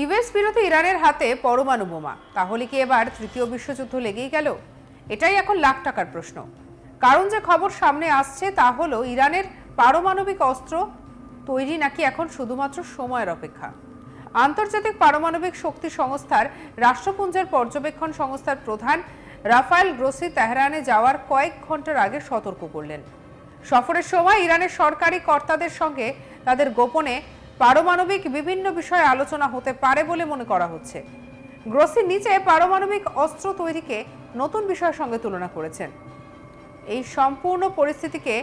US বিরোধী ইরানের হাতে পরমাণু বোমা, তাহলে কি এবার তৃতীয় বিশ্বযুদ্ধ লেগেই গেল? এটাই এখন লাখ টাকার প্রশ্ন। কারণ যে খবর সামনে আসছে তা হলো ইরানের পারমাণবিক অস্ত্র তৈরি নাকি এখন শুধুমাত্র সময়ের অপেক্ষা। আন্তর্জাতিক পারমাণবিক শক্তি সংস্থার রাষ্ট্রপুঞ্জের পর্যবেক্ষণ সংস্থার প্রধান রাফায়েল গ্রোসি তেহরানে যাওয়ার কয়েক ঘন্টার আগে সতর্ক করলেন। সফরের সময় ইরানের সরকারি কর্তাদের সঙ্গে তাদের গোপনে পারমাণবিক বিভিন্ন বিষয়ে আলোচনা হতে পারে বলে মনে করা হচ্ছে। গ্রোসি নিজে পারমাণবিক অস্ত্র তৈরিকে নতুন বিষয়ের সঙ্গে তুলনা করেছেন। এই সম্পূর্ণ পরিস্থিতিকে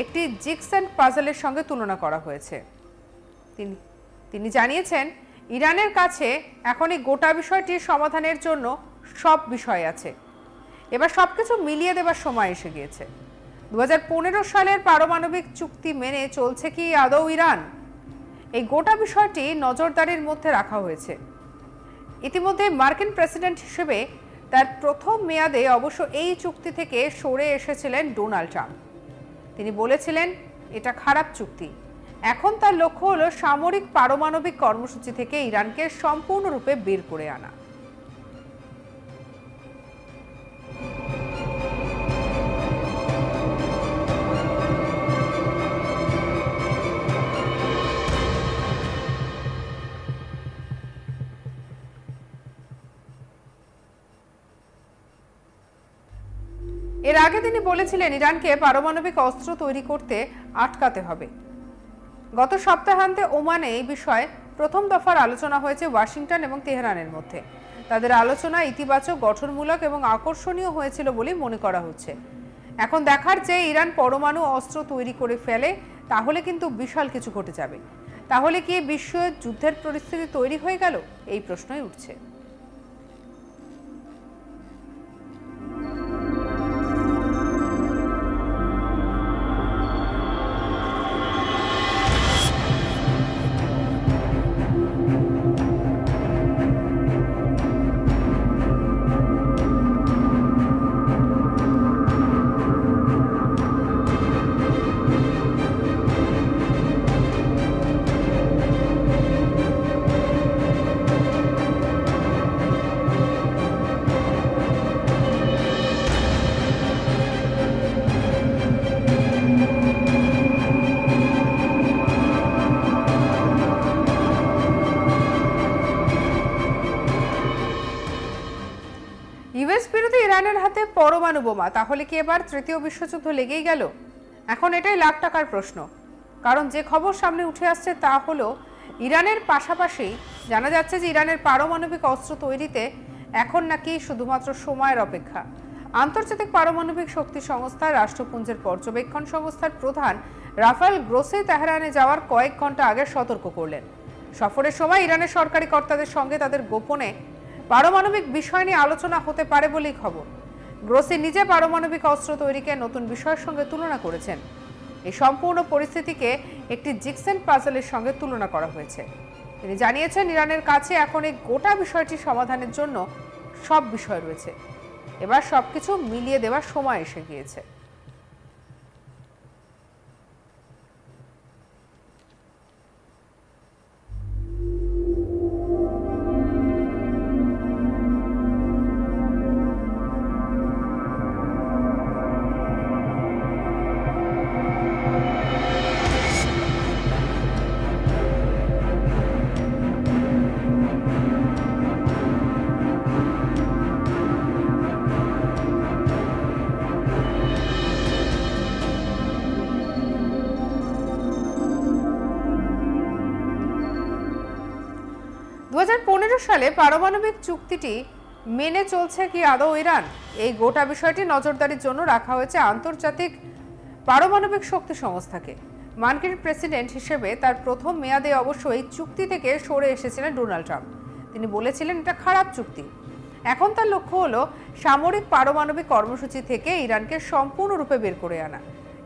একটি জিগস্যাং পাজলের সঙ্গে তুলনা করা হয়েছে। তিনি জানিয়েছেন, ইরানের কাছে এখন এই গোটা বিষয়টির সমাধানের জন্য সব বিষয় আছে। এবার সবকিছু মিলিয়ে দেবার সময় এসে গিয়েছে। 2015 সালের পারমাণবিক চুক্তি মেনে চলছে কি আদৌ ইরান? এই গোটা বিষয়টি নজরদারির মধ্যে রাখা হয়েছে। ইতিমধ্যে মার্কিন প্রেসিডেন্ট হিসেবে তার প্রথম মেয়াদে অবশ্য এই চুক্তি থেকে সরে এসেছিলেন ডোনাল্ড ট্রাম্প। তিনি বলেছিলেন এটা খারাপ চুক্তি। এখন তার লক্ষ্য হলো সামরিক পারমাণবিক কর্মসূচি থেকে ইরানকে সম্পূর্ণরূপে বের করে আনা। এর আগে তিনি বলেছিলেন ইরানকে পারমাণবিক অস্ত্র তৈরি করতে আটকাতে হবে। গত সপ্তাহান্তে ওমানে এই বিষয়ে প্রথম দফার আলোচনা হয়েছে ওয়াশিংটন এবং তেহরানের মধ্যে। তাদের আলোচনা ইতিবাচক, গঠনমূলক এবং আকর্ষণীয় হয়েছিল বলে মনে করা হচ্ছে। এখন দেখার যে ইরান পরমাণু অস্ত্র তৈরি করে ফেলে তাহলে কিন্তু বিশাল কিছু ঘটে যাবে। তাহলে কি বিশ্ব যুদ্ধের পরিস্থিতি তৈরি হয়ে গেল? এই প্রশ্নই উঠছে। ইউএস বিরোধী ইরানের হাতে পরমাণু বোমা, তাহলে কি এবার তৃতীয় বিশ্বযুদ্ধ লেগেই গেল? এখন এটাই লাখ টাকার প্রশ্ন। কারণ যে খবর সামনে উঠে আসছে তা হলো ইরানের পাশাপাশি জানা যাচ্ছে যে ইরানের পারমাণবিক অস্ত্র তৈরিতে এখন নাকি শুধুমাত্র সময়ের অপেক্ষা। আন্তর্জাতিক পারমাণবিক শক্তি সংস্থা রাষ্ট্রপুঞ্জের পর্যবেক্ষণ সংস্থার প্রধান রাফায়েল গ্রোসি তেহরানে যাওয়ার কয়েক ঘন্টা আগে সতর্ক করলেন। সফরের সময় ইরানের সরকারি কর্তাদের সঙ্গে তাদের গোপনে পারমাণবিক বিষয় নিয়ে আলোচনা হতে পারে বলেই খবর। গ্রোসি নিজে পারমাণবিক অস্ত্র তৈরিকে নতুন বিষয়ের সঙ্গে তুলনা করেছেন। এই সম্পূর্ণ পরিস্থিতিকে একটি জিগস্যাং পাজলের সঙ্গে তুলনা করা হয়েছে। তিনি জানিয়েছেন, ইরানের কাছে এখন এই গোটা বিষয়টি সমাধানের জন্য সব বিষয় রয়েছে। এবার সবকিছু মিলিয়ে দেওয়ার সময় এসে গিয়েছে। 2015 সালে পারমাণবিক চুক্তিটি মেনে চলছে কি আদৌ ইরান? এই গোটা বিষয়টি নজরদারির জন্য রাখা হয়েছে আন্তর্জাতিক পারমাণবিক শক্তি সংস্থাকে। মার্কিন প্রেসিডেন্ট হিসেবে তার প্রথম মেয়াদে অবশ্য এই চুক্তি থেকে সরে এসেছিলেন ডোনাল্ড ট্রাম্প। তিনি বলেছিলেন এটা খারাপ চুক্তি। এখন তার লক্ষ্য হলো সামরিক পারমাণবিক কর্মসূচি থেকে ইরানকে সম্পূর্ণরূপে বের করে আনা।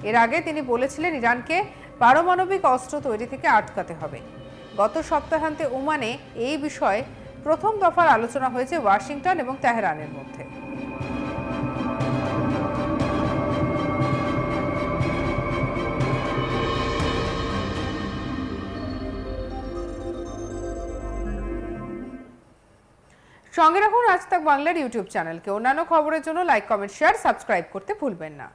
এর আগে তিনি বলেছিলেন ইরানকে পারমাণবিক অস্ত্র তৈরি থেকে আটকাতে হবে। গত সপ্তাহান্তে ওমানে এই বিষয়ে প্রথম দফার আলোচনা হয়েছে ওয়াশিংটন এবং তেহরানের মধ্যে। সঙ্গে রাখুন আজ তাক বাংলার ইউটিউব চ্যানেলকে। অন্যান্য খবরের জন্য লাইক, কমেন্ট, শেয়ার, সাবস্ক্রাইব করতে ভুলবেন না।